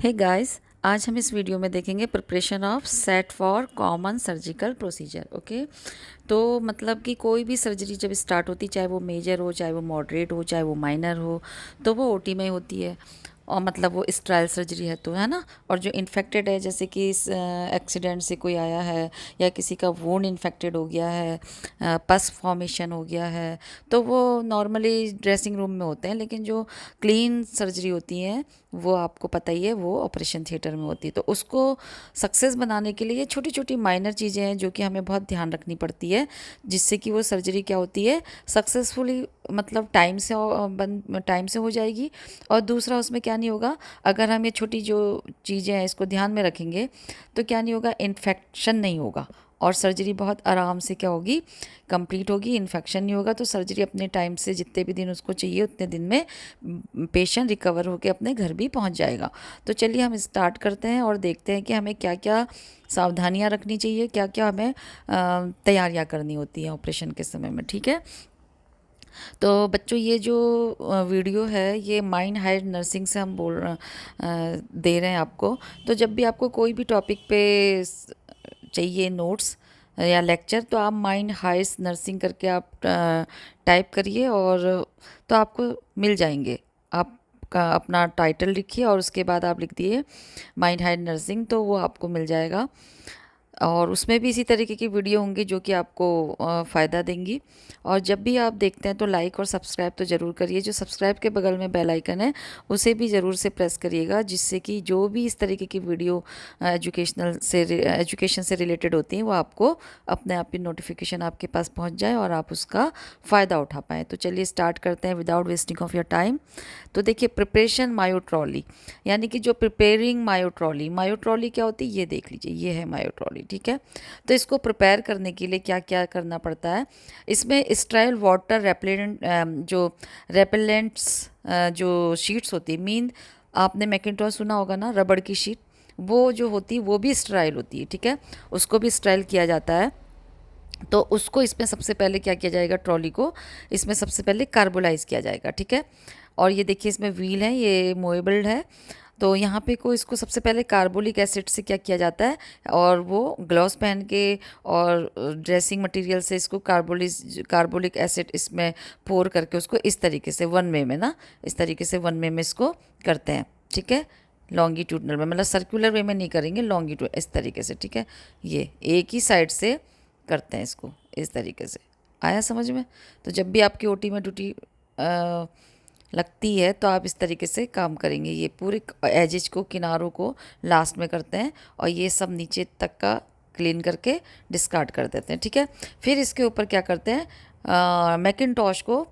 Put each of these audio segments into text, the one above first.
Hey guys, आज हम इस वीडियो में देखेंगे preparation of set for common surgical procedure. Okay, तो मतलब कि कोई भी सर्जरी जब स्टार्ट होती, चाहे वो मेजर हो, चाहे वो मॉडरेट हो, चाहे वो माइनर हो, तो वो ओटी में होती है। और मतलब वो स्ट्राइल सर्जरी है तो, है ना। और जो इन्फेक्टेड है, जैसे कि इस एक्सीडेंट से कोई आया है या किसी का वुंड इन्फेक्टेड हो गया है, पस फॉर्मेशन हो गया है, तो वो नॉर्मली ड्रेसिंग रूम में होते हैं। लेकिन जो क्लीन सर्जरी होती है वो आपको पता ही है, वो ऑपरेशन थिएटर में होती है। तो उसको सक्सेस बनाने के लिए ये छोटी छोटी माइनर चीज़ें हैं जो कि हमें बहुत ध्यान रखनी पड़ती है, जिससे कि वो सर्जरी क्या होती है, सक्सेसफुली मतलब टाइम से हो जाएगी। और दूसरा, उसमें क्या नहीं होगा, अगर हम ये छोटी जो चीज़ें हैं इसको ध्यान में रखेंगे तो क्या नहीं होगा, इन्फेक्शन नहीं होगा और सर्जरी बहुत आराम से क्या होगी, कंप्लीट होगी। इन्फेक्शन नहीं होगा तो सर्जरी अपने टाइम से, जितने भी दिन उसको चाहिए उतने दिन में पेशेंट रिकवर होकर अपने घर भी पहुंच जाएगा। तो चलिए हम स्टार्ट करते हैं और देखते हैं कि हमें क्या क्या सावधानियां रखनी चाहिए, क्या क्या हमें तैयारियां करनी होती हैं ऑपरेशन के समय में। ठीक है, तो बच्चों ये जो वीडियो है ये माइंड हाइड नर्सिंग से हम दे रहे हैं आपको। तो जब भी आपको कोई भी टॉपिक पे चाहिए नोट्स या लेक्चर, तो आप माइंड हाइस्ट नर्सिंग करके आप टाइप करिए और तो आपको मिल जाएंगे। आप का अपना टाइटल लिखिए और उसके बाद आप लिख दिए माइंड हाइड नर्सिंग, तो वो आपको मिल जाएगा। और उसमें भी इसी तरीके की वीडियो होंगी जो कि आपको फ़ायदा देंगी। और जब भी आप देखते हैं तो लाइक और सब्सक्राइब तो ज़रूर करिए। जो सब्सक्राइब के बगल में बेल आइकन है उसे भी ज़रूर से प्रेस करिएगा, जिससे कि जो भी इस तरीके की वीडियो एजुकेशन से रिलेटेड होती हैं वो आपको अपने आप ही नोटिफिकेशन आपके पास पहुंच जाए और आप उसका फ़ायदा उठा पाएँ। तो चलिए स्टार्ट करते हैं without wasting of your time. तो देखिए, प्रिपरेशन मायोट्रॉली, यानी कि जो प्रिपेयरिंग मायोट्रॉली, मायोट्रॉली क्या होती है ये देख लीजिए, ये है मायोट्रॉली। ठीक है, तो इसको प्रिपेयर करने के लिए क्या क्या करना पड़ता है, इसमें स्टेराइल वाटर रेपेलेंट, जो रेपेलेंट्स जो शीट्स होती है, मीन आपने मैकिन्टॉश सुना होगा ना, रबड़ की शीट, वो जो होती है वो भी स्टेराइल होती है। ठीक है, उसको भी स्टेराइल किया जाता है। तो उसको इसमें सबसे पहले क्या किया जाएगा, ट्रॉली को इसमें सबसे पहले कार्बोलाइज किया जाएगा। ठीक है, और ये देखिए इसमें व्हील है, ये मोएबल्ड है। तो यहाँ पे को इसको सबसे पहले कार्बोलिक एसिड से क्या किया जाता है, और वो ग्लव्स पहन के और ड्रेसिंग मटेरियल से इसको कार्बोलिक एसिड इसमें पोर करके उसको इस तरीके से वन वे में ना, इस तरीके से वन वे में इसको करते हैं। ठीक है, लॉन्गिट्यूडनल में, मतलब सर्कुलर वे में नहीं करेंगे, लॉन्गिट्यूड इस तरीके से। ठीक है, ये एक ही साइड से करते हैं इसको इस तरीके से। आया समझ में? तो जब भी आपकी ओटी में ड्यूटी लगती है तो आप इस तरीके से काम करेंगे। ये पूरे एजेज को, किनारों को लास्ट में करते हैं और ये सब नीचे तक का क्लीन करके डिस्कार्ड कर देते हैं। ठीक है, फिर इसके ऊपर क्या करते हैं, मैकिन्टॉश को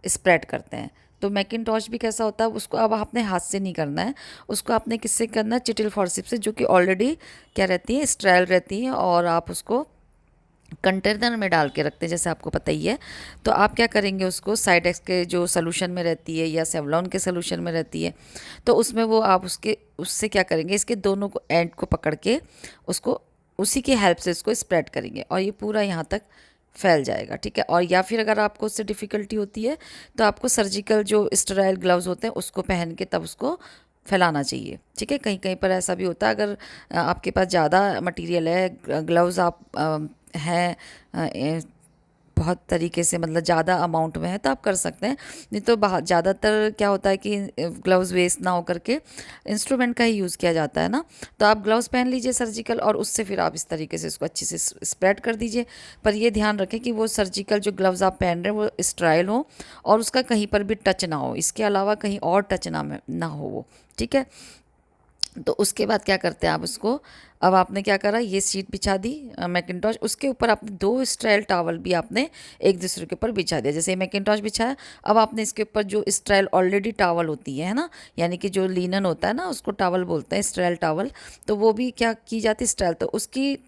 स्प्रेड करते हैं। तो मैकिन्टॉश भी कैसा होता है, उसको अब आपने हाथ से नहीं करना है, उसको आपने किससे करना है, चिटिल फॉर्सिप से, जो कि ऑलरेडी क्या रहती है, स्टेराइल रहती है, और आप उसको कंटेनर में डाल के रखते हैं, जैसे आपको पता ही है। तो आप क्या करेंगे, उसको साइडेक्स के जो सोल्यूशन में रहती है या सेवलॉन के सोल्यूशन में रहती है, तो उसमें वो आप उससे क्या करेंगे, इसके दोनों को एंड को पकड़ के उसको उसी की हेल्प से इसको स्प्रेड करेंगे और ये पूरा यहाँ तक फैल जाएगा। ठीक है, और या फिर अगर आपको उससे डिफ़िकल्टी होती है तो आपको सर्जिकल जो स्टेराइल ग्लव्स होते हैं उसको पहन के तब उसको फैलाना चाहिए। ठीक है, कहीं कहीं पर ऐसा भी होता है, अगर आपके पास ज़्यादा मटेरियल है, ग्लव्स आप हैं बहुत तरीके से, मतलब ज़्यादा अमाउंट में है, तो आप कर सकते हैं। नहीं तो ज़्यादातर क्या होता है कि ग्लव्स वेस्ट ना हो करके इंस्ट्रूमेंट का ही यूज़ किया जाता है ना। तो आप ग्लव्स पहन लीजिए सर्जिकल और उससे फिर आप इस तरीके से इसको अच्छे से स्प्रेड कर दीजिए। पर ये ध्यान रखें कि वो सर्जिकल जो ग्लव्स आप पहन रहे हैं वो स्टेराइल हो और उसका कहीं पर भी टच ना हो, इसके अलावा कहीं और टच ना हो वो। ठीक है, तो उसके बाद क्या करते हैं आप उसको, अब आपने क्या करा, ये सीट बिछा दी मैकिन्टॉश, उसके ऊपर आपने दो स्टाइल टॉवल भी आपने एक दूसरे के ऊपर बिछा दिया। जैसे मैकिन्टॉश बिछाया, अब आपने इसके ऊपर जो स्टाइल ऑलरेडी टॉवल होती है ना, यानी कि जो लिनन होता है ना, उसको टॉवल बोलते हैं, स्टाइल टॉवल, तो वो भी क्या की जाती है, स्टाइल, तो उसकी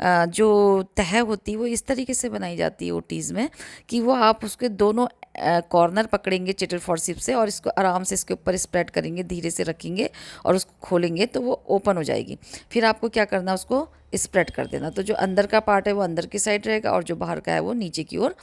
जो तह होती है वो इस तरीके से बनाई जाती है ओटीज़ में कि वो आप उसके दोनों कॉर्नर पकड़ेंगे चिटर फॉर्सिप से और इसको आराम से इसके ऊपर स्प्रेड करेंगे, धीरे से रखेंगे और उसको खोलेंगे तो वो ओपन हो जाएगी। फिर आपको क्या करना है, उसको स्प्रेड कर देना। तो जो अंदर का पार्ट है वो अंदर की साइड रहेगा और जो बाहर का है वो नीचे की ओर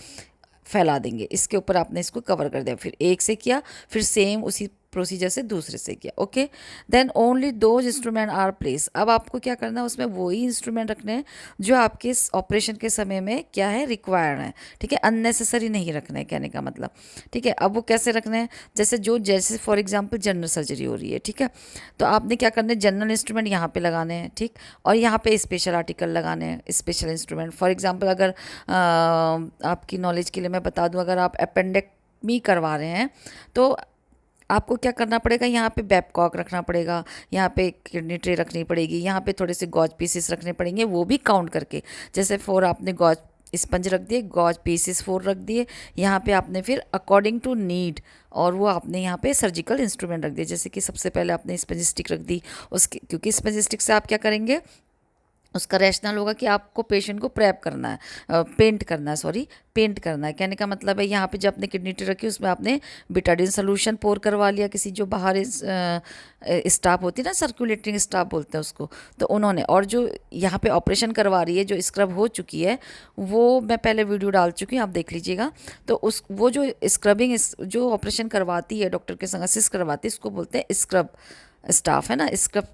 फैला देंगे। इसके ऊपर आपने इसको कवर कर दिया, फिर एक से किया, फिर सेम उसी प्रोसीजर से दूसरे से किया। Okay, then only those instrument are place. अब आपको क्या करना है, उसमें वही इंस्ट्रूमेंट रखने हैं जो आपके इस ऑपरेशन के समय में क्या है, रिक्वायर्ड है। ठीक है, अननेसेसरी नहीं रखना है, कहने का मतलब। ठीक है, अब वो कैसे रखने हैं, जैसे फॉर एग्जाम्पल जनरल सर्जरी हो रही है। ठीक है, तो आपने क्या करना है, जनरल इंस्ट्रूमेंट यहाँ पे लगाने हैं। ठीक, और यहाँ पे स्पेशल आर्टिकल लगाने हैं, स्पेशल इंस्ट्रूमेंट। फॉर एग्जाम्पल अगर आपकी नॉलेज के लिए मैं बता दूँ, अगर आप अपेंडेक्टमी करवा रहे हैं तो आपको क्या करना पड़ेगा, यहाँ पे बैबकॉक रखना पड़ेगा, यहाँ पे किडनी ट्रे रखनी पड़ेगी, यहाँ पे थोड़े से गॉज पीसेस रखने पड़ेंगे, वो भी काउंट करके। जैसे 4 आपने गॉज स्पंज रख दिए, गॉज पीसेस 4 रख दिए, यहाँ पे आपने फिर अकॉर्डिंग टू नीड, और वो आपने यहाँ पे सर्जिकल इंस्ट्रूमेंट रख दिए। जैसे कि सबसे पहले आपने स्पंज स्टिक रख दी, उसके क्योंकि स्पंज स्टिक से आप क्या करेंगे, उसका रैशनल होगा कि आपको पेशेंट को प्रेप करना है, पेंट करना है। कहने का मतलब है, यहाँ पे जब आपने किडनी ट्रे रखी उसमें आपने बिटाडिन सोल्यूशन पोर करवा लिया, किसी जो बाहर स्टाफ होती है ना, सर्कुलेटिंग स्टाफ बोलते हैं उसको, तो उन्होंने। और जो यहाँ पे ऑपरेशन करवा रही है, जो स्क्रब हो चुकी है, वो मैं पहले वीडियो डाल चुकी हूँ, आप देख लीजिएगा। तो वो जो स्क्रबिंग जो ऑपरेशन करवाती है, डॉक्टर के संग असिस्ट करवाती है, उसको बोलते हैं स्क्रब स्टाफ, है ना। स्क्रब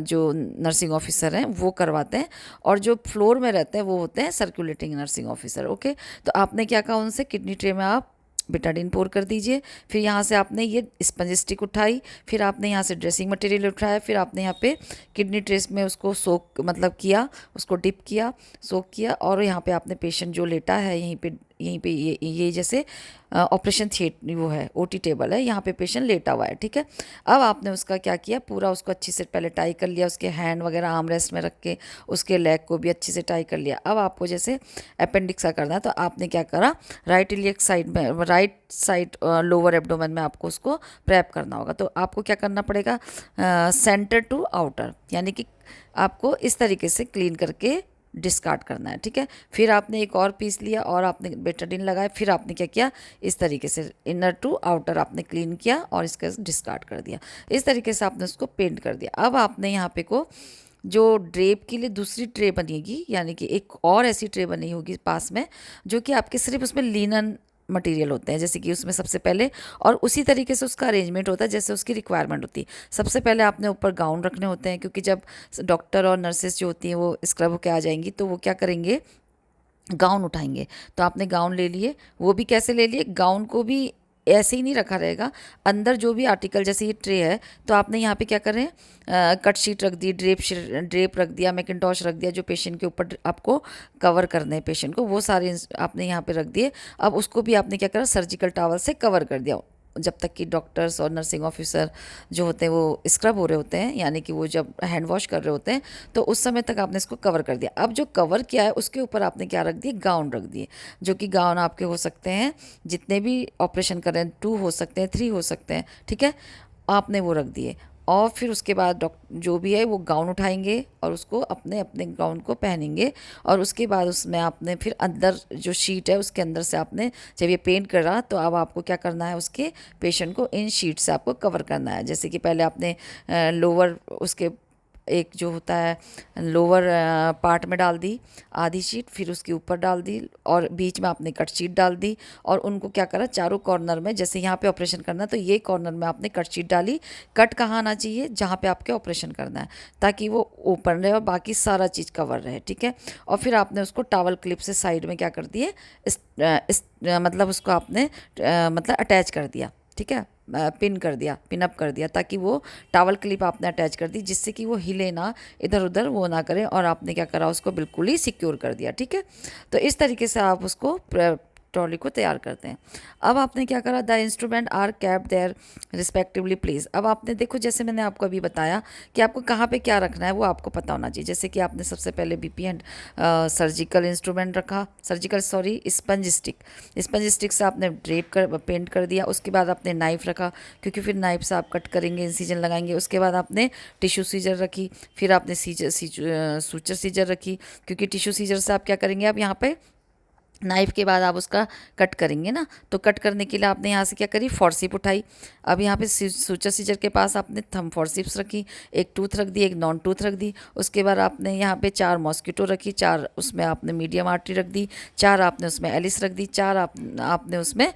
जो नर्सिंग ऑफिसर हैं वो करवाते हैं, और जो फ्लोर में रहते हैं वो होते हैं सर्कुलेटिंग नर्सिंग ऑफिसर। ओके, तो आपने क्या कहा उनसे, किडनी ट्रे में आप बिटाडिन पोर कर दीजिए, फिर यहाँ से आपने ये स्पंज स्टिक उठाई, फिर आपने यहाँ से ड्रेसिंग मटेरियल उठाया, फिर आपने यहाँ पे किडनी ट्रेस में उसको सोक मतलब किया, उसको डिप किया, सोक किया, और यहाँ पे आपने पेशेंट जो लेटा है यहीं पे ये जैसे ऑपरेशन थिएटर वो है, ओटी टेबल है, यहाँ पे पेशेंट लेटा हुआ है। ठीक है, अब आपने उसका क्या किया, पूरा उसको अच्छी से पहले टाई कर लिया, उसके हैंड वगैरह आर्म रेस्ट में रख के उसके लेग को भी अच्छे से टाई कर लिया। अब आपको जैसे अपेंडिक्स का करना है, तो आपने क्या करा, राइट साइड लोअर एब्डोमेन में आपको उसको प्रेप करना होगा। तो आपको क्या करना पड़ेगा, सेंटर टू आउटर, यानी कि आपको इस तरीके से क्लीन करके डिस्कार्ड करना है। ठीक है, फिर आपने एक और पीस लिया और आपने बेटाडिन लगाया, फिर आपने क्या किया, इस तरीके से इनर टू आउटर आपने क्लीन किया और इसका डिस्कार्ड कर दिया। इस तरीके से आपने उसको पेंट कर दिया। अब आपने यहाँ पे को जो ड्रेप के लिए दूसरी ट्रे बनेगी, यानी कि एक और ऐसी ट्रे बनी होगी पास में, जो कि आपके सिर्फ उसमें लिनन मटेरियल होते हैं, जैसे कि उसमें सबसे पहले, और उसी तरीके से उसका अरेंजमेंट होता है जैसे उसकी रिक्वायरमेंट होती है। सबसे पहले आपने ऊपर गाउन रखने होते हैं, क्योंकि जब डॉक्टर और नर्सेस जो होती हैं वो स्क्रब होकर आ जाएंगी, तो वो क्या करेंगे, गाउन उठाएंगे। तो आपने गाउन ले लिए, वो भी कैसे ले लिए, गाउन को भी ऐसे ही नहीं रखा रहेगा, अंदर जो भी आर्टिकल, जैसे ये ट्रे है, तो आपने यहाँ पे क्या करें, कट शीट रख दी, ड्रेप रख दिया, मैकिंटॉश रख दिया, जो पेशेंट के ऊपर आपको कवर करने हैं पेशेंट को, वो सारे आपने यहाँ पे रख दिए। अब उसको भी आपने क्या करा, सर्जिकल टॉवल से कवर कर दिया, जब तक कि डॉक्टर्स और नर्सिंग ऑफिसर जो होते हैं वो स्क्रब हो रहे होते हैं, यानी कि वो जब हैंड वॉश कर रहे होते हैं, तो उस समय तक आपने इसको कवर कर दिया। अब जो कवर किया है उसके ऊपर आपने क्या रख दिए, गाउन रख दिए, जो कि गाउन आपके हो सकते हैं जितने भी ऑपरेशन कर रहे हैं, 2 हो सकते हैं, 3 हो सकते हैं। ठीक है, आपने वो रख दिए, और फिर उसके बाद जो भी है वो गाउन उठाएंगे और उसको अपने अपने गाउन को पहनेंगे, और उसके बाद उसमें आपने फिर अंदर जो शीट है उसके अंदर से आपने, जब ये पेंट कर रहा, तो अब आपको क्या करना है, उसके पेशेंट को इन शीट से आपको कवर करना है। जैसे कि पहले आपने लोअर उसके एक जो होता है लोअर पार्ट में डाल दी आधी शीट, फिर उसके ऊपर डाल दी, और बीच में आपने कट शीट डाल दी, और उनको क्या करा, चारों कॉर्नर में, जैसे यहाँ पे ऑपरेशन करना है तो ये कॉर्नर में आपने कट शीट डाली। कट कहाँ आना चाहिए, जहाँ पे आपके ऑपरेशन करना है, ताकि वो ओपन रहे और बाकी सारा चीज़ कवर रहे। ठीक है, और फिर आपने उसको टावल क्लिप से साइड में क्या कर दिए, मतलब उसको आपने मतलब अटैच कर दिया। ठीक है, पिन कर दिया, पिन अप कर दिया, ताकि वो टावल क्लिप आपने अटैच कर दी, जिससे कि वो हिले ना, इधर उधर वो ना करे, और आपने क्या करा, उसको बिल्कुल ही सिक्योर कर दिया। ठीक है, तो इस तरीके से आप उसको ट्रॉली को तैयार करते हैं। अब आपने क्या करा, the instrument are capped there respectively place. अब आपने देखो, जैसे मैंने आपको अभी बताया कि आपको कहाँ पे क्या रखना है वो आपको पता होना चाहिए। जैसे कि आपने सबसे पहले बीपी एंड सर्जिकल इंस्ट्रूमेंट रखा, स्पंज स्टिक से आपने ड्रेप कर पेंट कर दिया। उसके बाद आपने नाइफ़ रखा, क्योंकि फिर नाइफ से आप कट करेंगे, इंसिजन लगाएंगे। उसके बाद आपने टिश्यू सीजर रखी, फिर आपने सूचर सीजर रखी, क्योंकि टिश्यू सीजर से आप क्या करेंगे, आप यहाँ पे नाइफ के बाद आप उसका कट करेंगे ना, तो कट करने के लिए आपने यहाँ से क्या करी, फॉरसिप उठाई। अब यहाँ पे सूचर सीजर के पास आपने थंब फॉरसिप्स रखी, एक टूथ रख दी, एक नॉन टूथ रख दी। उसके बाद आपने यहाँ पे 4 मॉस्किटो रखी, 4 उसमें आपने मीडियम आर्टरी रख दी, 4 आपने उसमें एलिस रख दी, 4 आपने उसमें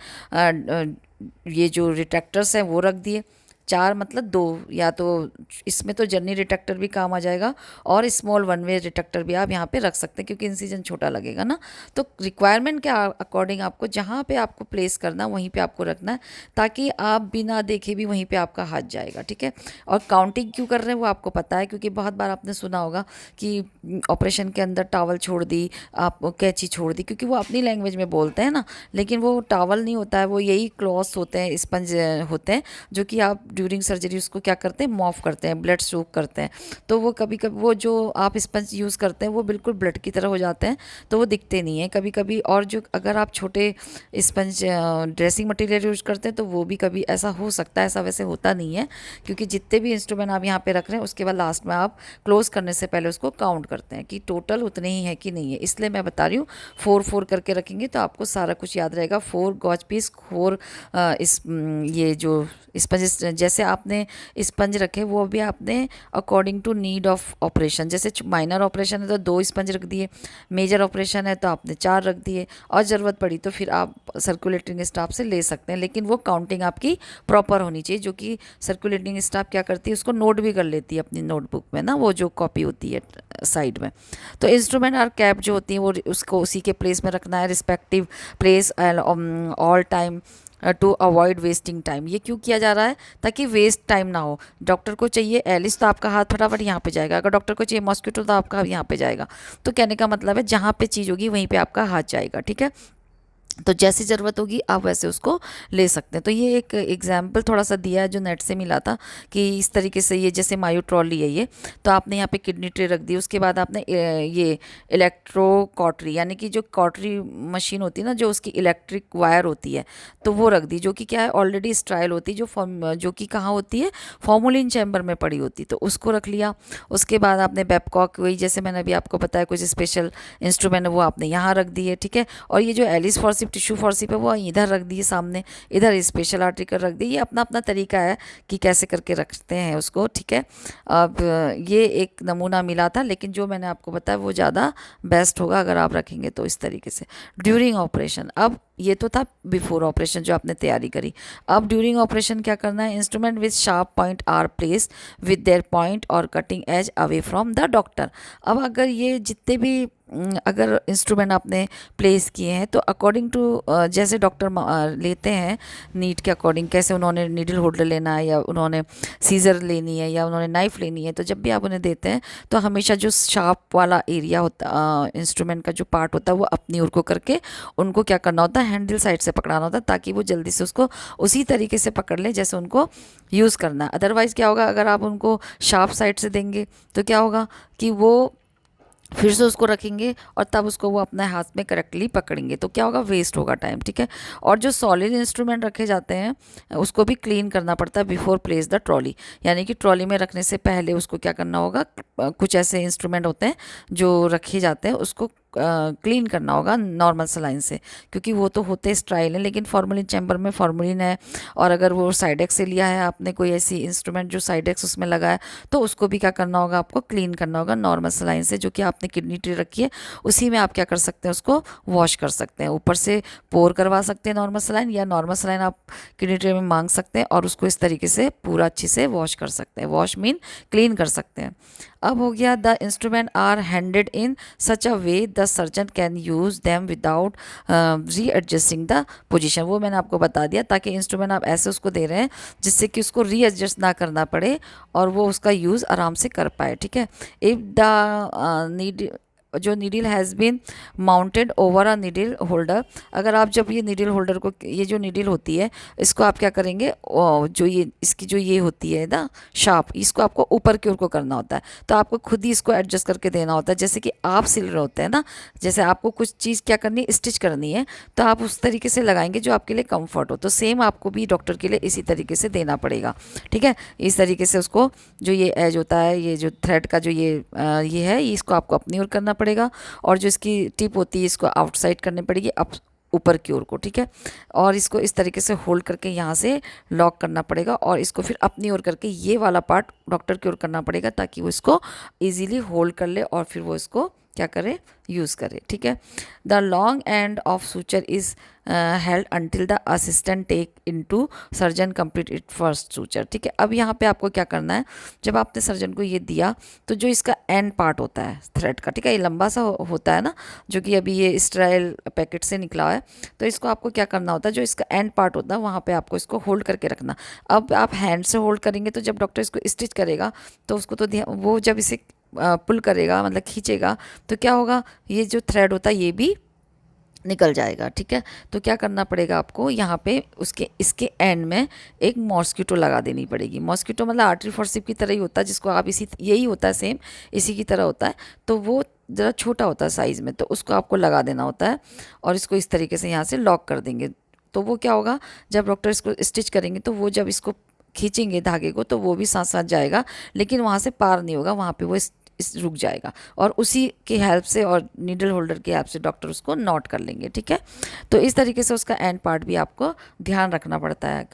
ये जो रिट्रैक्टर्स हैं वो रख दिए। 4 मतलब 2, या तो इसमें तो जर्नी डिटेक्टर भी काम आ जाएगा और स्मॉल वन वे डिटेक्टर भी आप यहाँ पे रख सकते हैं, क्योंकि इंसिजन छोटा लगेगा ना। तो रिक्वायरमेंट के अकॉर्डिंग आपको जहाँ पे आपको प्लेस करना वहीं पे आपको रखना है, ताकि आप बिना देखे भी वहीं पे आपका हाथ जाएगा, ठीक है। और काउंटिंग क्यों कर रहे हैं वो आपको पता है, क्योंकि बहुत बार आपने सुना होगा कि ऑपरेशन के अंदर टॉवल छोड़ दी, आप कैंची छोड़ दी, क्योंकि वो अपनी लैंग्वेज में बोलते हैं ना, लेकिन वो टॉवल नहीं होता है, वो यही क्लॉथ्स होते हैं, स्पंज होते हैं, जो कि आप ड्यूरिंग सर्जरी उसको क्या करते हैं, मॉफ करते हैं, ब्लड सोक करते हैं। तो वो कभी कभी वो जो आप स्पंज यूज़ करते हैं वो बिल्कुल ब्लड की तरह हो जाते हैं, तो वो दिखते नहीं हैं कभी कभी। और जो अगर आप छोटे स्पंज ड्रेसिंग मटेरियल यूज करते हैं तो वो भी कभी ऐसा हो सकता है, ऐसा वैसे होता नहीं है, क्योंकि जितने भी इंस्ट्रूमेंट आप यहाँ पे रख रहे हैं उसके बाद लास्ट में आप क्लोज करने से पहले उसको काउंट करते हैं कि टोटल उतने ही है कि नहीं है। इसलिए मैं बता रही हूँ 4 करके रखेंगे तो आपको सारा कुछ याद रहेगा। 4 गॉज पीस, 4 ये जो स्पंज, जैसे आपने स्पंज रखे वो भी आपने according to need of operation, जैसे माइनर ऑपरेशन है तो 2 स्पंज रख दिए, मेजर ऑपरेशन है तो आपने 4 रख दिए, और ज़रूरत पड़ी तो फिर आप सर्कुलेटिंग स्टाफ से ले सकते हैं, लेकिन वो काउंटिंग आपकी प्रॉपर होनी चाहिए, जो कि सर्कुलेटिंग स्टाफ क्या करती है उसको नोट भी कर लेती है अपनी नोटबुक में ना, वो जो कॉपी होती है साइड में। तो इंस्ट्रूमेंट और कैप जो होती है वो उसको उसी के प्लेस में रखना है, respective place all time to avoid wasting time. ये क्यों किया जा रहा है, ताकि वेस्ट टाइम ना हो। डॉक्टर को चाहिए एलिस तो आपका हाथ फटाफट यहाँ पे जाएगा, अगर डॉक्टर को चाहिए मॉस्किटो तो आपका यहाँ पे जाएगा। तो कहने का मतलब है जहाँ पे चीज़ होगी वहीं पे आपका हाथ जाएगा, ठीक है। तो जैसी ज़रूरत होगी आप वैसे उसको ले सकते हैं। तो ये एक एग्जाम्पल थोड़ा सा दिया है जो नेट से मिला था, कि इस तरीके से ये जैसे मायो ट्रॉली है ये, तो आपने यहाँ पे किडनी ट्रे रख दी, उसके बाद आपने ये इलेक्ट्रो कॉटरी, यानी कि जो कॉटरी मशीन होती है ना, जो उसकी इलेक्ट्रिक वायर होती है, तो वो रख दी, जो कि क्या है ऑलरेडी स्ट्राइल होती है, जो कि कहाँ होती है, फॉर्मुलिन चैम्बर में पड़ी होती, तो उसको रख लिया। उसके बाद आपने बेबकॉक, वही जैसे मैंने अभी आपको बताया कुछ स्पेशल इंस्ट्रूमेंट है वो आपने यहाँ रख दिए, ठीक है। और ये जो एलिस फॉर्सिप टिश्यू फॉर्सिप है वो इधर रख दिए सामने, इधर स्पेशल आर्टिकल रख दिए। ये अपना अपना तरीका है कि कैसे करके रखते हैं उसको, ठीक है। अब ये एक नमूना मिला था, लेकिन जो मैंने आपको बताया वो ज़्यादा बेस्ट होगा अगर आप रखेंगे तो इस तरीके से। ड्यूरिंग ऑपरेशन, अब ये तो था बिफोर ऑपरेशन जो आपने तैयारी करी। अब ड्यूरिंग ऑपरेशन क्या करना है, instrument with sharp point are place with their point और cutting edge away from the doctor. अब अगर ये जितने भी अगर इंस्ट्रूमेंट आपने प्लेस किए हैं तो अकॉर्डिंग टू जैसे डॉक्टर लेते हैं नीड के अकॉर्डिंग, कैसे उन्होंने नीडल होल्डर लेना है, या उन्होंने सीजर लेनी है, या उन्होंने नाइफ लेनी है, तो जब भी आप उन्हें देते हैं तो हमेशा जो शार्प वाला एरिया होता इंस्ट्रूमेंट का जो पार्ट होता है वो अपनी ओर को करके उनको क्या करना होता है, हैंडल साइड से पकड़ाना होता है, ताकि वो जल्दी से उसको उसी तरीके से पकड़ लें जैसे उनको यूज़ करना है। अदरवाइज़ क्या होगा, अगर आप उनको शार्प साइड से देंगे तो क्या होगा कि वो फिर से उसको रखेंगे और तब उसको वो अपने हाथ में करेक्टली पकड़ेंगे, तो क्या होगा, वेस्ट होगा टाइम, ठीक है। और जो सॉलिड इंस्ट्रूमेंट रखे जाते हैं उसको भी क्लीन करना पड़ता है बिफोर प्लेस द ट्रॉली, यानी कि ट्रॉली में रखने से पहले उसको क्या करना होगा, कुछ ऐसे इंस्ट्रूमेंट होते हैं जो रखे जाते हैं उसको क्लीन करना होगा नॉर्मल सलाइन से, क्योंकि वो तो होते स्ट्राइल हैं, लेकिन फॉर्मुलिन चैम्बर में फॉर्मुलिन है, और अगर वो साइडेक्स से लिया है आपने कोई ऐसी इंस्ट्रूमेंट जो साइडेक्स उसमें लगा है, तो उसको भी क्या करना होगा, आपको क्लीन करना होगा नॉर्मल सलाइन से, जो कि आपने किडनी ट्रे रखी है उसी में आप क्या कर सकते हैं, उसको वॉश कर सकते हैं, ऊपर से पोर करवा सकते हैं नॉर्मल सलाइन, या नॉर्मल सलाइन आप किडनी ट्रे में मांग सकते हैं और उसको इस तरीके से पूरा अच्छे से वॉश कर सकते हैं। वॉश मीन क्लीन कर सकते हैं। अब हो गया, the instrument are handed in such a way the surgeon can use them without readjusting the position. वो मैंने आपको बता दिया, ताकि इंस्ट्रूमेंट आप ऐसे उसको दे रहे हैं जिससे कि उसको री एडजस्ट ना करना पड़े और वो उसका यूज़ आराम से कर पाए, ठीक है। इफ़ द नीड जो needle has been mounted over a needle holder, अगर आप जब ये नीडल होल्डर को, ये जो नीडल होती है इसको आप क्या करेंगे, जो ये इसकी जो ये होती है ना शार्प, इसको आपको ऊपर की ओर को करना होता है, तो आपको खुद ही इसको एडजस्ट करके देना होता है, जैसे कि आप सिल रहे होते हैं ना, जैसे आपको कुछ चीज़ क्या करनी है, स्टिच करनी है, तो आप उस तरीके से लगाएंगे जो आपके लिए कंफर्ट हो, तो सेम आपको भी डॉक्टर के लिए इसी तरीके से देना पड़ेगा, ठीक है। इस तरीके से उसको जो ये एज होता है, ये जो थ्रेड का जो ये है, इसको आपको अपनी ओर करना पड़ेगा, और जो इसकी टिप होती है इसको आउटसाइड करनी पड़ेगी अप ऊपर की ओर को, ठीक है। और इसको इस तरीके से होल्ड करके यहाँ से लॉक करना पड़ेगा, और इसको फिर अपनी ओर करके ये वाला पार्ट डॉक्टर की ओर करना पड़ेगा, ताकि वो इसको इजीली होल्ड कर ले और फिर वो इसको क्या करे, यूज़ करे। ठीक है। The long end of suture is held until the assistant take into surgeon complete it first suture. ठीक है। अब यहाँ पे आपको क्या करना है, जब आपने सर्जन को ये दिया तो जो इसका एंड पार्ट होता है थ्रेड का, ठीक है, ये लंबा सा होता है ना, जो कि अभी ये स्टेराइल पैकेट से निकला है, तो इसको आपको क्या करना होता है, जो इसका एंड पार्ट होता है वहाँ पे आपको इसको होल्ड करके रखना। अब आप हैंड से होल्ड करेंगे तो जब डॉक्टर इसको स्टिच करेगा तो उसको तो वो जब इसे पुल करेगा, मतलब खींचेगा, तो क्या होगा, ये जो थ्रेड होता है ये भी निकल जाएगा। ठीक है। तो क्या करना पड़ेगा आपको, यहाँ पे उसके इसके एंड में एक मॉस्किटो लगा देनी पड़ेगी। मॉस्किटो मतलब आर्टरी फॉरसिप की तरह ही होता है, जिसको आप यही होता है, सेम इसी की तरह होता है, तो वो ज़रा छोटा होता है साइज़ में, तो उसको आपको लगा देना होता है और इसको इस तरीके से यहाँ से लॉक कर देंगे। तो वो क्या होगा, जब डॉक्टर इसको स्टिच करेंगे तो वो जब इसको खींचेंगे धागे को तो वो भी साथ साथ जाएगा, लेकिन वहाँ से पार नहीं होगा, वहाँ पे वो इस रुक जाएगा, और उसी की हेल्प से और नीडल होल्डर की हेल्प से डॉक्टर उसको नॉट कर लेंगे। ठीक है। तो इस तरीके से उसका एंड पार्ट भी आपको ध्यान रखना पड़ता है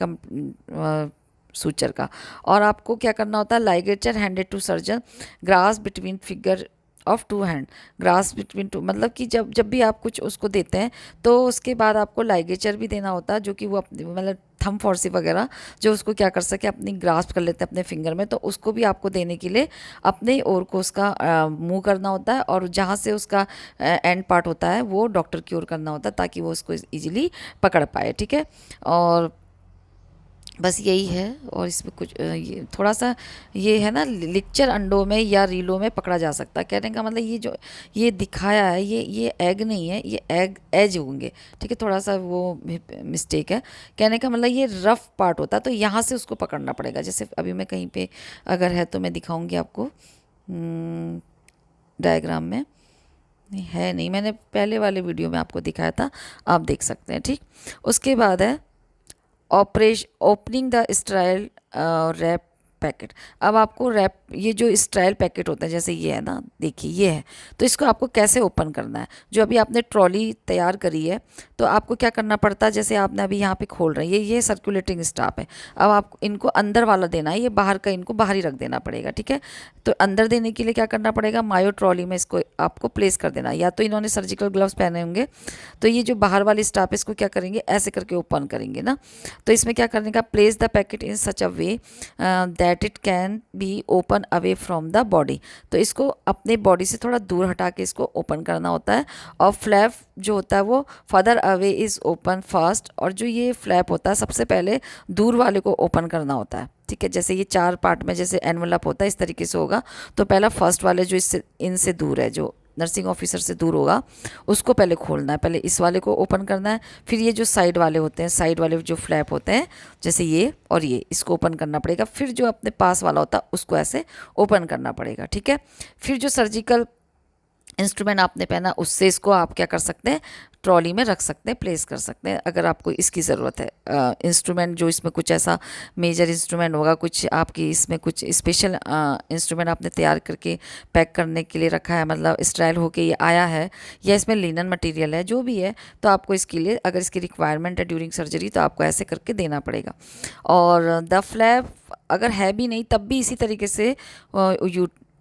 सूचर का। और आपको क्या करना होता है, ligature handed to surgeon grasp between finger of two hand, grasp between two, मतलब कि जब जब भी आप कुछ उसको देते हैं तो उसके बाद आपको लाइगेचर भी देना होता है, जो कि वो अपने मतलब थंब फॉर्सिप वगैरह जो उसको क्या कर सके, अपनी ग्रास्प कर लेते हैं अपने फिंगर में, तो उसको भी आपको देने के लिए अपने ओर को उसका मूव करना होता है, और जहाँ से उसका एंड पार्ट होता है वो डॉक्टर की ओर करना होता है, ताकि वो उसको इजीली पकड़ पाए। ठीक है। और बस यही है, और इसमें कुछ ये थोड़ा सा ये है ना, लिक्चर अंडों में या रीलों में पकड़ा जा सकता है। कहने का मतलब ये जो ये दिखाया है ये एग नहीं है, ये एज होंगे। ठीक है। थोड़ा सा वो मिस्टेक है, कहने का मतलब ये रफ पार्ट होता है, तो यहाँ से उसको पकड़ना पड़ेगा। जैसे अभी मैं कहीं पे अगर है तो मैं दिखाऊंगी आपको डायग्राम में, है नहीं, मैंने पहले वाले वीडियो में आपको दिखाया था, आप देख सकते हैं। ठीक। उसके बाद है opening the sterile wrap packet. अब आपको रैप, ये जो स्ट्राइल पैकेट होता है जैसे ये है ना, देखिए ये है, तो इसको आपको कैसे ओपन करना है। जो अभी आपने ट्रॉली तैयार करी है तो आपको क्या करना पड़ता है, जैसे आपने अभी यहाँ पे खोल रहे हैं, ये सर्कुलेटिंग स्टाफ है, अब आप इनको अंदर वाला देना है, ये बाहर का इनको बाहर ही रख देना पड़ेगा। ठीक है। तो अंदर देने के लिए क्या करना पड़ेगा, मायो ट्रॉली में इसको आपको प्लेस कर देना, या तो इन्होंने सर्जिकल ग्लव्स पहने होंगे, तो ये जो बाहर वाली स्टाफ है इसको क्या करेंगे, ऐसे करके ओपन करेंगे ना। तो इसमें क्या करने का, place the packet in such a way that it can be open away from the body. तो इसको अपने बॉडी से थोड़ा दूर हटा के इसको ओपन करना होता है, और फ्लैप जो होता है वो further away is open first, और जो ये फ्लैप होता है सबसे पहले दूर वाले को ओपन करना होता है। ठीक है। जैसे ये 4 पार्ट में जैसे एनवलप होता है इस तरीके से होगा, तो पहला फर्स्ट वाले जो इससे इनसे दूर है, जो नर्सिंग ऑफिसर से दूर होगा, उसको पहले खोलना है, पहले इस वाले को ओपन करना है, फिर ये जो साइड वाले होते हैं, साइड वाले जो फ्लैप होते हैं जैसे ये और ये, इसको ओपन करना पड़ेगा, फिर जो अपने पास वाला होता है उसको ऐसे ओपन करना पड़ेगा। ठीक है। फिर जो सर्जिकल इंस्ट्रूमेंट आपने पहना उससे इसको आप क्या कर सकते हैं, ट्रॉली में रख सकते हैं, प्लेस कर सकते हैं अगर आपको इसकी ज़रूरत है। इंस्ट्रूमेंट जो इसमें कुछ ऐसा मेजर इंस्ट्रूमेंट होगा, कुछ आपकी इसमें कुछ स्पेशल इंस्ट्रूमेंट आपने तैयार करके पैक करने के लिए रखा है, मतलब स्टाइल होके ये आया है, या इसमें लिनन मटेरियल है, जो भी है, तो आपको इसके लिए अगर इसकी रिक्वायरमेंट है ड्यूरिंग सर्जरी तो आपको ऐसे करके देना पड़ेगा। और द फ्लैप अगर है भी नहीं तब भी इसी तरीके से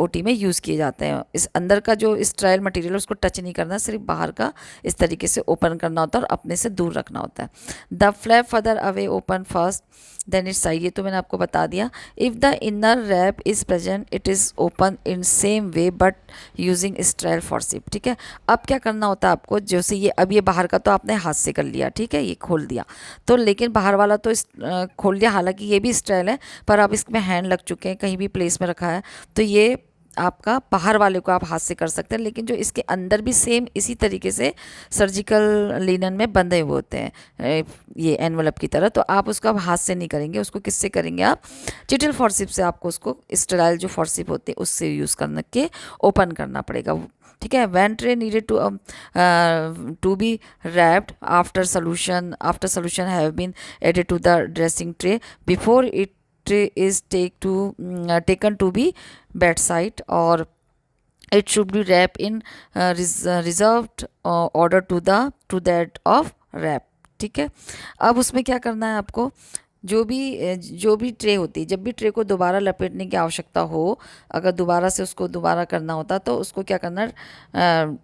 ओटी में यूज़ किए जाते हैं। इस अंदर का जो स्ट्राइल मटेरियल उसको टच नहीं करना, सिर्फ बाहर का इस तरीके से ओपन करना होता है और अपने से दूर रखना होता है। The flap further away open first then its side, ये तो मैंने आपको बता दिया। If the inner wrap is present it is open in same way but using sterile forceps. ठीक है। अब क्या करना होता है आपको, जैसे ये अब ये बाहर का तो आपने हाथ से कर लिया, ठीक है, ये खोल दिया, तो लेकिन बाहर वाला तो खोल लिया, हालांकि ये भी स्ट्राइल है पर अब इसमें हैंड लग चुके हैं, कहीं भी प्लेस में रखा है, तो ये आपका बाहर वाले को आप हाथ से कर सकते हैं, लेकिन जो इसके अंदर भी सेम इसी तरीके से सर्जिकल लिनन में बंधे हुए होते हैं ये एनवलप की तरह, तो आप उसको अब हाथ से नहीं करेंगे, उसको किससे करेंगे, आप चिटिल फॉरसिप से आपको उसको स्टेराइल जो फॉरसिप होते हैं उससे यूज़ करने के ओपन करना पड़ेगा। ठीक है। When tray needed to be wrapped after solution have been added to the dressing tray before it tray is taken to be bedside, or it should be wrapped in reserved order to that of wrap। ठीक है। अब उसमें क्या करना है आपको, जो भी ट्रे होती है, जब भी ट्रे को दोबारा लपेटने की आवश्यकता हो, अगर दोबारा से उसको दोबारा करना होता तो उसको क्या करना है,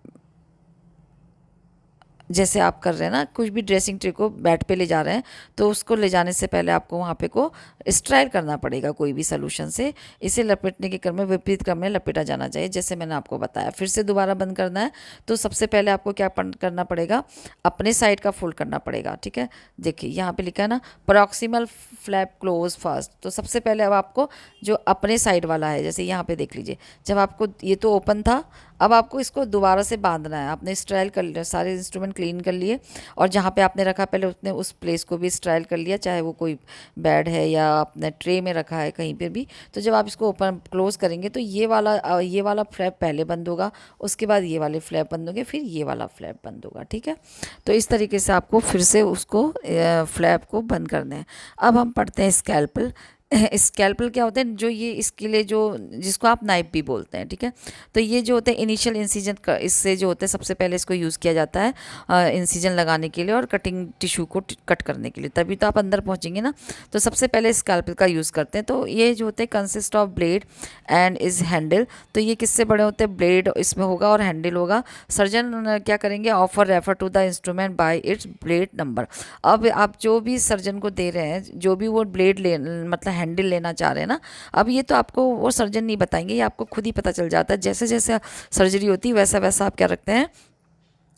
जैसे आप कर रहे हैं ना, कुछ भी ड्रेसिंग ट्रे को बेड पे ले जा रहे हैं, तो उसको ले जाने से पहले आपको वहाँ पे को स्ट्राइल करना पड़ेगा कोई भी सॉल्यूशन से। इसे लपेटने के क्रम में विपरीत क्रम में लपेटा जाना चाहिए, जैसे मैंने आपको बताया। फिर से दोबारा बंद करना है तो सबसे पहले आपको क्या करना पड़ेगा, अपने साइड का फोल्ड करना पड़ेगा। ठीक है, देखिए यहाँ पे लिखा है ना, प्रॉक्सिमल फ्लैप क्लोज फर्स्ट। तो सबसे पहले अब आपको जो अपने साइड वाला है, जैसे यहाँ पे देख लीजिए, जब आपको ये तो ओपन था, अब आपको इसको दोबारा से बांधना है। आपने स्ट्राइल कर सारे इंस्ट्रूमेंट क्लीन कर लिए, और जहाँ पे आपने रखा पहले उसने उस प्लेस को भी स्ट्राइल कर लिया, चाहे वो कोई बेड है या आपने ट्रे में रखा है कहीं पर भी। तो जब आप इसको ओपन क्लोज करेंगे तो ये वाला फ्लैप पहले बंद होगा, उसके बाद ये वाले फ्लैप बंद होंगे, फिर ये वाला फ्लैप बंद होगा। ठीक है, तो इस तरीके से आपको फिर से उसको फ्लैप को बंद करना है। अब हम पढ़ते हैं स्कैल्पल। स्कैल्पल क्या होते हैं, जो ये इसके लिए जो जिसको आप नाइफ भी बोलते हैं। ठीक है, तो ये जो होते हैं इनिशियल इंसिजन, इससे जो होते हैं सबसे पहले इसको यूज़ किया जाता है इंसिजन लगाने के लिए और कटिंग टिश्यू को कट करने के लिए, तभी तो आप अंदर पहुंचेंगे ना। तो सबसे पहले स्कैल्पल का यूज़ करते हैं। तो ये जो होते हैं consist of blade and is handle. तो ये किससे बड़े होते हैं, ब्लेड इसमें होगा और हैंडल होगा। सर्जन क्या करेंगे, offer refer to the instrument by its blade number. अब आप जो भी सर्जन को दे रहे हैं, जो भी वो ब्लेड ले मतलब हैंडल लेना चाह रहे हैं ना, अब ये तो आपको वो सर्जन नहीं बताएंगे, ये आपको खुद ही पता चल जाता है। जैसे जैसे सर्जरी होती है वैसा वैसा आप क्या रखते हैं,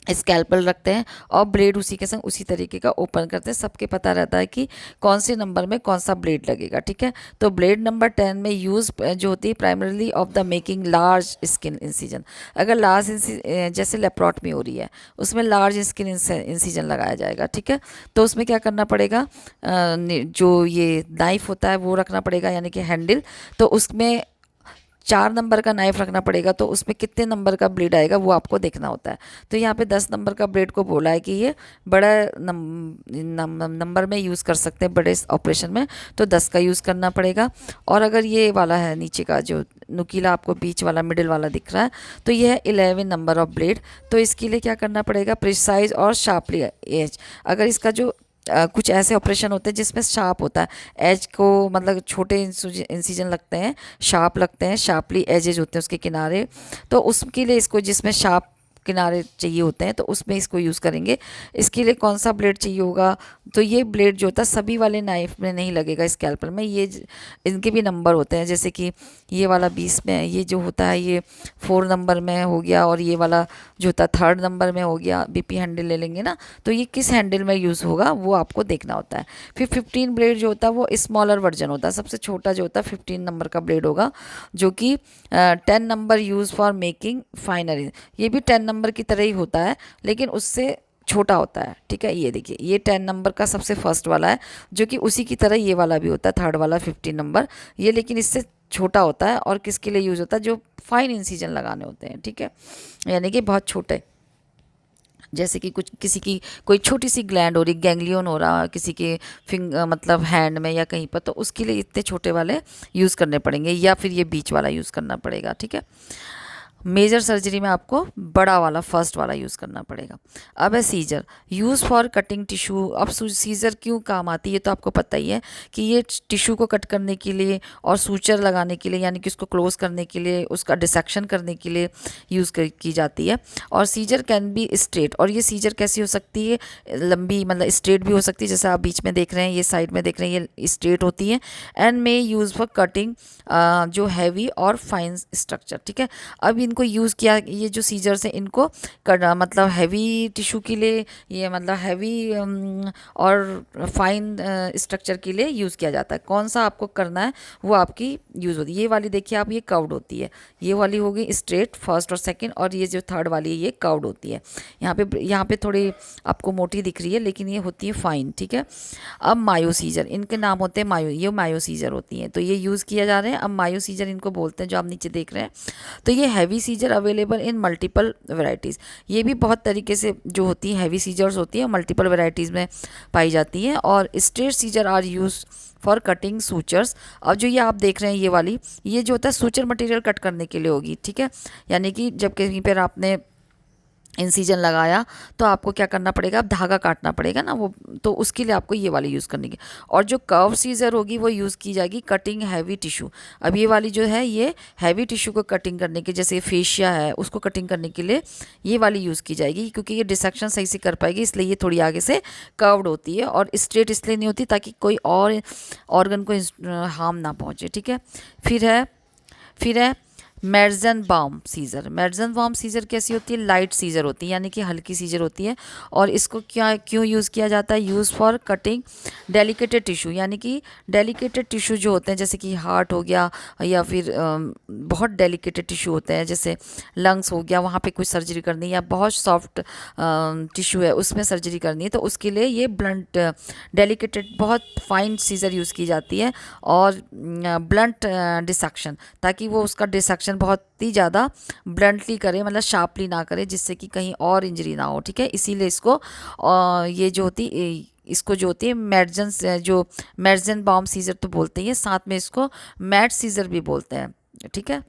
स्कैल्पल रखते हैं, और ब्लेड उसी के संग उसी तरीके का ओपन करते हैं। सबके पता रहता है कि कौन से नंबर में कौन सा ब्लेड लगेगा। ठीक है, तो ब्लेड नंबर 10 में यूज़ जो होती है primarily of the making large skin incision. अगर लार्ज जैसे लेप्रोटमी हो रही है, उसमें लार्ज स्किन इंसिजन लगाया जाएगा। ठीक है, तो उसमें क्या करना पड़ेगा, जो ये नाइफ होता है वो रखना पड़ेगा, यानी कि हैंडल। तो उसमें 4 नंबर का नाइफ रखना पड़ेगा, तो उसमें कितने नंबर का ब्लेड आएगा वो आपको देखना होता है। तो यहाँ पे 10 नंबर का ब्लेड को बोला है कि ये बड़ा नंबर में यूज़ कर सकते हैं, बड़े ऑपरेशन में, तो 10 का यूज़ करना पड़ेगा। और अगर ये वाला है नीचे का जो नुकीला आपको बीच वाला मिडिल वाला दिख रहा है, तो ये है 11 नंबर ऑफ ब्लेड। तो इसके लिए क्या करना पड़ेगा, प्रिसाइज और शार्पली एज। अगर इसका जो कुछ ऐसे ऑपरेशन होते हैं जिसमें शार्प होता है, एज को मतलब छोटे इंसिजन लगते हैं, शार्प लगते हैं, शार्पली एजेज होते हैं उसके किनारे। तो उसके लिए इसको जिसमें शार्प किनारे चाहिए होते हैं तो उसमें इसको यूज़ करेंगे। इसके लिए कौन सा ब्लेड चाहिए होगा, तो ये ब्लेड जो होता है सभी वाले नाइफ में नहीं लगेगा, स्कैल्पल में। ये इनके भी नंबर होते हैं, जैसे कि ये वाला 20 में, ये जो होता है ये 4 नंबर में हो गया, और ये वाला जो होता है 3rd नंबर में हो गया। बीपी हैंडल ले लेंगे ना, तो ये किस हैंडल में यूज़ होगा वो आपको देखना होता है। फिर 15 ब्लेड जो होता है वो स्मॉलर वर्जन होता है, सबसे छोटा जो होता है 15 नंबर का ब्लेड होगा, जो कि 10 number use for making final. ये भी 10 नंबर की तरह ही होता है, लेकिन उससे छोटा होता है। ठीक है, ये देखिए ये 10 नंबर का सबसे फर्स्ट वाला है, जो कि उसी की तरह ये वाला भी होता है, 3rd वाला 15 नंबर, ये लेकिन इससे छोटा होता है। और किसके लिए यूज़ होता है, जो फाइन इंसिजन लगाने होते हैं। ठीक है, यानी कि बहुत छोटे, जैसे कि कुछ किसी की कोई छोटी सी ग्लैंड हो रही, गैंग्लियन हो रहा किसी के मतलब हैंड में या कहीं पर, तो उसके लिए इतने छोटे वाले यूज़ करने पड़ेंगे, या फिर ये बीच वाला यूज़ करना पड़ेगा। ठीक है, मेजर सर्जरी में आपको बड़ा वाला फर्स्ट वाला यूज़ करना पड़ेगा। अब है scissor, use for cutting tissue. अब सीजर क्यों काम आती है तो आपको पता ही है कि ये टिश्यू को कट करने के लिए और सूचर लगाने के लिए, यानी कि उसको क्लोज करने के लिए, उसका डिसेक्शन करने के लिए यूज़ की जाती है। और सीजर कैन बी स्ट्रेट, और ये सीजर कैसी हो सकती है, लंबी, मतलब स्ट्रेट भी हो सकती है, जैसे आप बीच में देख रहे हैं, ये साइड में देख रहे हैं, ये स्ट्रेट होती है। And may use for cutting जो हैवी और फाइन स्ट्रक्चर। ठीक है, अब इनको यूज़ किया, ये जो सीजर्स हैं इनको मतलब हैवी टिश्यू के लिए, ये मतलब हैवी और फाइन स्ट्रक्चर के लिए यूज़ किया जाता है। कौन सा आपको करना है वो आपकी यूज़ होती है। ये वाली देखिए आप, ये कर्व्ड होती है, ये वाली होगी स्ट्रेट फर्स्ट और सेकंड, और ये जो 3rd वाली है ये कर्व्ड होती है। यहाँ पे थोड़ी आपको मोटी दिख रही है, लेकिन ये होती है फाइन। ठीक है, अब मायो सीजर, इनके नाम होते हैं मायो, ये मायो सीजर होती हैं, तो ये यूज़ किया जा रहे हैं। अब मायो सीजर इनको बोलते हैं, जो आप नीचे देख रहे हैं। तो ये heavy scissor available in multiple varieties, ये भी बहुत तरीके से जो होती है हैवी सीजर्स होती है, मल्टीपल वेराइटीज़ में पाई जाती हैं। और straight scissor are use for cutting sutures. अब जो ये आप देख रहे हैं ये वाली, ये जो होता है सूचर मटेरियल कट करने के लिए होगी। ठीक है, यानी कि जब कहीं पर आपने इंसिजन लगाया तो आपको क्या करना पड़ेगा, अब धागा काटना पड़ेगा ना वो, तो उसके लिए आपको ये वाली यूज़ करनी है। और जो कर्व सीजर होगी वो यूज़ की जाएगी कटिंग हैवी टिश्यू। अब ये वाली जो है ये हैवी टिश्यू को कटिंग करने के, जैसे फेशिया है उसको कटिंग करने के लिए ये वाली यूज़ की जाएगी, क्योंकि ये डिसेक्शन सही से कर पाएगी, इसलिए ये थोड़ी आगे से कर्व्ड होती है और स्ट्रेट इसलिए नहीं होती ताकि कोई और ऑर्गन को हार्म ना पहुँचे, ठीक है। फिर है मेर्जन बाम सीज़र। मेर्जन बाम सीज़र कैसी होती है, लाइट सीज़र होती है, यानी कि हल्की सीज़र होती है। और इसको क्या क्यों यूज़ किया जाता है, यूज़ फॉर कटिंग डेलिकेटेड टिश्यू, यानी कि डेलिकेटेड टिश्यू जो होते हैं जैसे कि हार्ट हो गया, या फिर बहुत डेलिकेटेड टिश्यू होते हैं जैसे लंग्स हो गया, वहाँ पे कुछ सर्जरी करनी है, या बहुत सॉफ्ट टिश्यू है उसमें सर्जरी करनी है, तो उसके लिए ये ब्लंट डेलिकेटेड बहुत फाइन सीज़र यूज़ की जाती है। और ब्लंट डिसेक्शन, ताकि वो उसका डिसेक्शन बहुत ही ज़्यादा ब्लंटली करे, मतलब शार्पली ना करे, जिससे कि कहीं और इंजरी ना हो, ठीक है। इसीलिए इसको ये जो होती इसको जो होती है मेर्जन बाम सीज़र तो बोलते हैं, साथ में इसको मैट सीज़र भी बोलते हैं, ठीक है,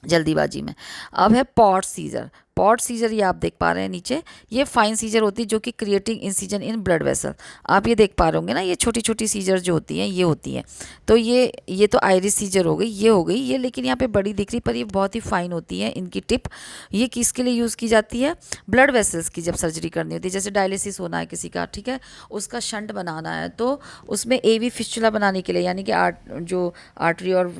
जल्दीबाजी में। अब है पॉट सीजर। पॉट सीजर ये आप देख पा रहे हैं नीचे, ये फाइन सीजर होती है जो कि creating incision in blood vessel. आप ये देख पा रहे होंगे ना, ये छोटी छोटी सीजर जो होती हैं ये होती हैं। तो ये तो आइरिस सीजर हो गई, ये हो गई ये, लेकिन यहाँ पे बड़ी दिख रही, पर ये बहुत ही फाइन होती है इनकी टिप। ये किसके लिए यूज़ की जाती है, ब्लड वेसल्स की जब सर्जरी करनी होती है, जैसे डायलिसिस होना है किसी का, ठीक है, उसका शंट बनाना है, तो उसमें एवी फिस्चुला बनाने के लिए, यानी कि जो आर्टरी और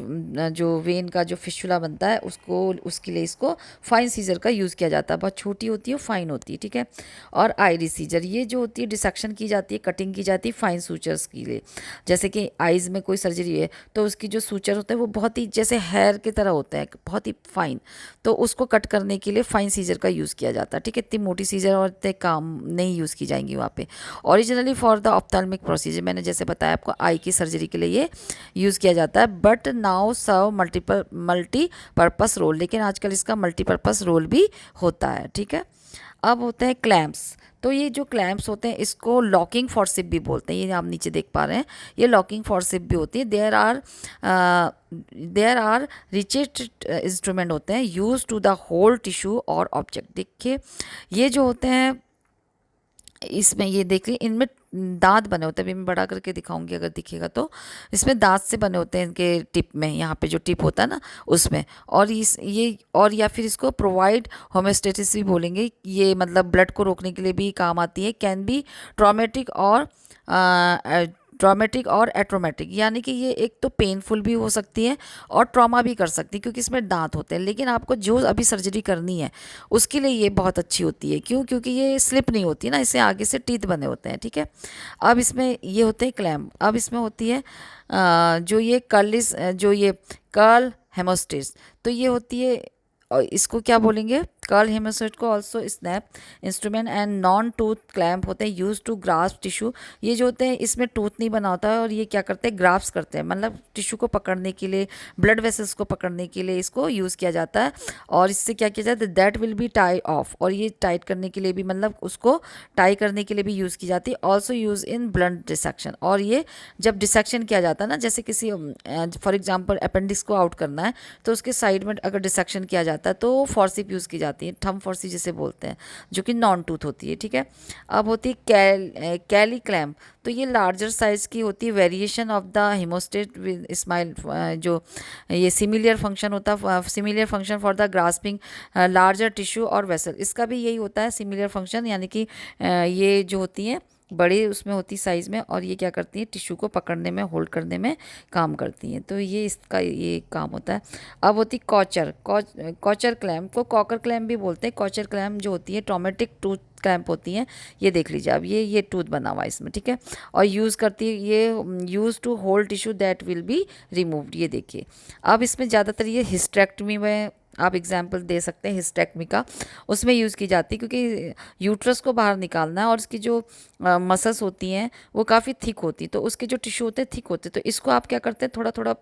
जो वेन का जो फिस्चुला बनता है उसके लिए इसको फाइन सीजर का यूज़ किया जाता है। बहुत छोटी होती है, फाइन होती है, ठीक है। और आइरिस सीजर ये जो होती है डिसेक्शन की जाती है, कटिंग की जाती है फाइन सूचर्स के लिए, जैसे कि आइज़ में कोई सर्जरी है तो उसकी जो सूचर होते हैं वो बहुत ही जैसे हेयर की तरह होते हैं, बहुत ही फाइन, तो उसको कट करने के लिए फाइन सीजर का यूज़ किया जाता है, ठीक है। इतनी मोटी सीजर और इतने काम नहीं यूज़ की जाएंगी वहाँ पे। Originally for the ophthalmic procedure, मैंने जैसे बताया आपको आई की सर्जरी के लिए ये यूज़ किया जाता है, but now serve multipurpose role, लेकिन आजकल इसका मल्टीपर्पस रोल भी होता है, ठीक है। अब होते हैं क्लैम्प्स। तो ये जो क्लैम्प्स होते हैं इसको लॉकिंग फॉरसिप भी बोलते हैं, ये आप नीचे देख पा रहे हैं, ये लॉकिंग फॉरसिप भी होती है। देयर आर रिचेड इंस्ट्रूमेंट होते हैं use to the hold tissue और ऑब्जेक्ट। देखिए ये जो होते हैं इसमें ये देख ली, इनमें दांत बने होते हैं, अभी मैं बड़ा करके दिखाऊंगी अगर दिखेगा तो, इसमें दांत से बने होते हैं इनके टिप में, यहाँ पे जो टिप होता है ना उसमें। और या फिर इसको प्रोवाइड होम्योस्टेसिस भी बोलेंगे, ये मतलब ब्लड को रोकने के लिए भी काम आती है। कैन बी ट्रॉमेटिक और एट्रोमेटिक, यानी कि ये एक तो पेनफुल भी हो सकती है और ट्रॉमा भी कर सकती है, क्योंकि इसमें दांत होते हैं। लेकिन आपको जो अभी सर्जरी करनी है उसके लिए ये बहुत अच्छी होती है, क्यों, क्योंकि ये स्लिप नहीं होती ना, इससे आगे से टीथ बने होते हैं, ठीक है। अब इसमें ये होते हैं क्लैम्प। अब इसमें होती है जो ये कर्ल हेमोस्टेस, तो ये होती है, और इसको क्या बोलेंगे, कर्ल हेमोस्टेट को also snap instrument and non tooth clamp होते हैं यूज टू ग्रास्प टिश्यू। ये जो होते हैं इसमें टूथ नहीं बना होता है, और ये क्या करते हैं, ग्राफ्स करते हैं, मतलब टिश्यू को पकड़ने के लिए, ब्लड वेसल्स को पकड़ने के लिए इसको यूज़ किया जाता है। और इससे क्या किया जाता है, that will B tie of, और ये टाइट करने के लिए भी, मतलब उसको टाई करने के लिए भी यूज़ की जाती है। Also use in blunt dissection, और ये जब डिसेक्शन किया जाता है ना, जैसे किसी फॉर एग्जाम्पल अपेंडिक्स को आउट करना है तो उसके साइड में अगर डिसेक्शन किया जाता है तो फॉर्सिप यूज़ की जाती है, थंब फॉर्सी जिसे बोलते हैं, जो कि नॉन टूथ होती है, ठीक है। अब होती है कैली क्लैम्प, तो ये लार्जर साइज की होती है, variation of the haemostat with smile, जो ये सिमिलियर फंक्शन होता है, similar function for the grasping larger tissue और वेसल, इसका भी यही होता है सिमिलियर फंक्शन, यानी कि ये जो होती है बड़े उसमें होती साइज़ में, और ये क्या करती हैं, टिश्यू को पकड़ने में, होल्ड करने में काम करती हैं, तो ये इसका ये काम होता है। अब होती कॉचर क्लैम्प को कॉकर क्लैम्प भी बोलते हैं। कॉचर क्लैम्प जो होती है ट्रॉमेटिक टूथ क्लैम्प होती हैं, ये देख लीजिए अब ये टूथ बना हुआ है इसमें, ठीक है। और यूज़ करती है ये use to hold tissue that will be removed, ये देखिए। अब इसमें ज़्यादातर ये हिस्टेक्टमी में आप एग्जाम्पल दे सकते हैं, हिस्टेक्टमी का, उसमें यूज़ की जाती है, क्योंकि यूट्रस को बाहर निकालना है और इसकी जो मसल्स होती हैं वो काफ़ी थिक होती, तो उसके जो टिश्यू होते हैं थिक होते, तो इसको आप क्या करते हैं, थोड़ा थोड़ा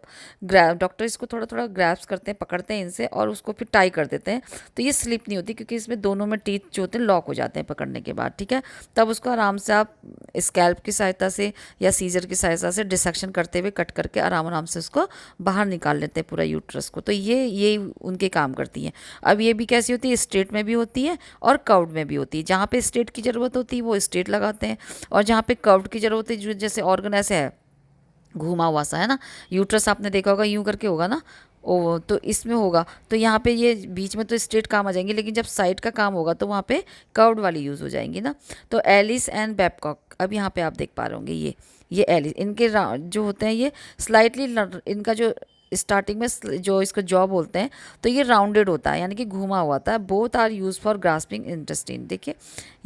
डॉक्टर इसको थोड़ा थोड़ा ग्रैब्स करते हैं, पकड़ते हैं इनसे, और उसको फिर टाई कर देते हैं, तो ये स्लिप नहीं होती, क्योंकि इसमें दोनों में टीथ जो होते हैं लॉक हो जाते हैं पकड़ने के बाद, ठीक है। तब उसको आराम से आप स्कैल्प की सहायता से या सीजर की सहायता से डिसेक्शन करते हुए कट करके आराम आराम से उसको बाहर निकाल लेते हैं पूरा यूट्रस को, तो ये उनके काम काम करती हैं। अब ये भी कैसी होती है, स्ट्रेट में भी होती है और कर्व्ड में भी होती है। जहाँ पे स्ट्रेट की ज़रूरत होती है वो स्ट्रेट लगाते हैं, और जहाँ पे कर्व्ड की ज़रूरत होती है, जो जैसे ऑर्गन ऐसे है घूमा हुआ सा है ना, यूट्रस आपने देखा होगा यूं करके होगा ना, ओ तो इसमें होगा, तो यहाँ पे ये बीच में तो स्ट्रेट काम आ जाएंगे, लेकिन जब साइड का काम होगा तो वहाँ पे कर्व्ड वाली यूज़ हो जाएंगी ना। तो एलिस एंड बेबकॉक, अब यहाँ पे आप देख पा रहे होंगे ये एलिस, इनके जो होते हैं ये स्लाइटली, इनका जो स्टार्टिंग में जो इसको जॉ बोलते हैं, तो ये राउंडेड होता है, यानी कि घूमा हुआ होता है। Both are use for grasping intestine, देखिए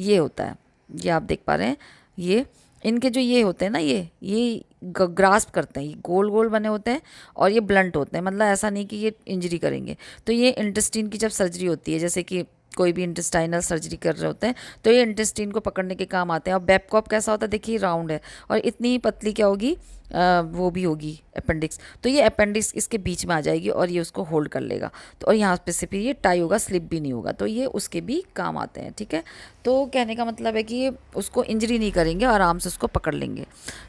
ये होता है, ये आप देख पा रहे हैं, ये इनके जो ये होते हैं ना, ये ग्रास्प करते हैं, ये गोल गोल बने होते हैं और ये ब्लंट होते हैं, मतलब ऐसा नहीं कि ये इंजरी करेंगे। तो ये इंटेस्टाइन की जब सर्जरी होती है, जैसे कि कोई भी इंटेस्टाइनल सर्जरी कर रहे होते हैं, तो ये इंटेस्टाइन को पकड़ने के काम आते हैं। और बेबकॉप कैसा होता है, देखिए राउंड है और इतनी ही पतली क्या होगी, वो भी होगी अपेंडिक्स, तो ये अपेंडिक्स इसके बीच में आ जाएगी और ये उसको होल्ड कर लेगा। तो और यहाँ पे से फिर ये टाई होगा, स्लिप भी नहीं होगा, तो ये उसके भी काम आते हैं। ठीक है, तो कहने का मतलब है कि ये उसको इंजरी नहीं करेंगे, आराम से उसको पकड़ लेंगे।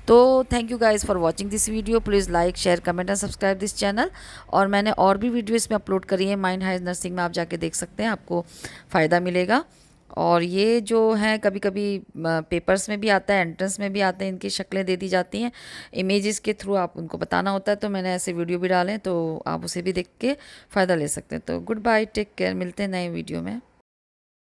तो thank you guys for watching this video, please like share comment and subscribe this channel. और मैंने और भी वीडियो इसमें अपलोड करी है, माइंड हाइज नर्सिंग में आप जाके देख सकते हैं, आपको फ़ायदा मिलेगा। और ये जो हैं कभी कभी पेपर्स में भी आता है, एंट्रेंस में भी आते हैं, इनकी शक्लें दे दी जाती हैं इमेजेस के थ्रू, आप उनको बताना होता है। तो मैंने ऐसे वीडियो भी डाले, तो आप उसे भी देख के फ़ायदा ले सकते हैं। तो गुड बाय, टेक केयर, मिलते हैं नए वीडियो में।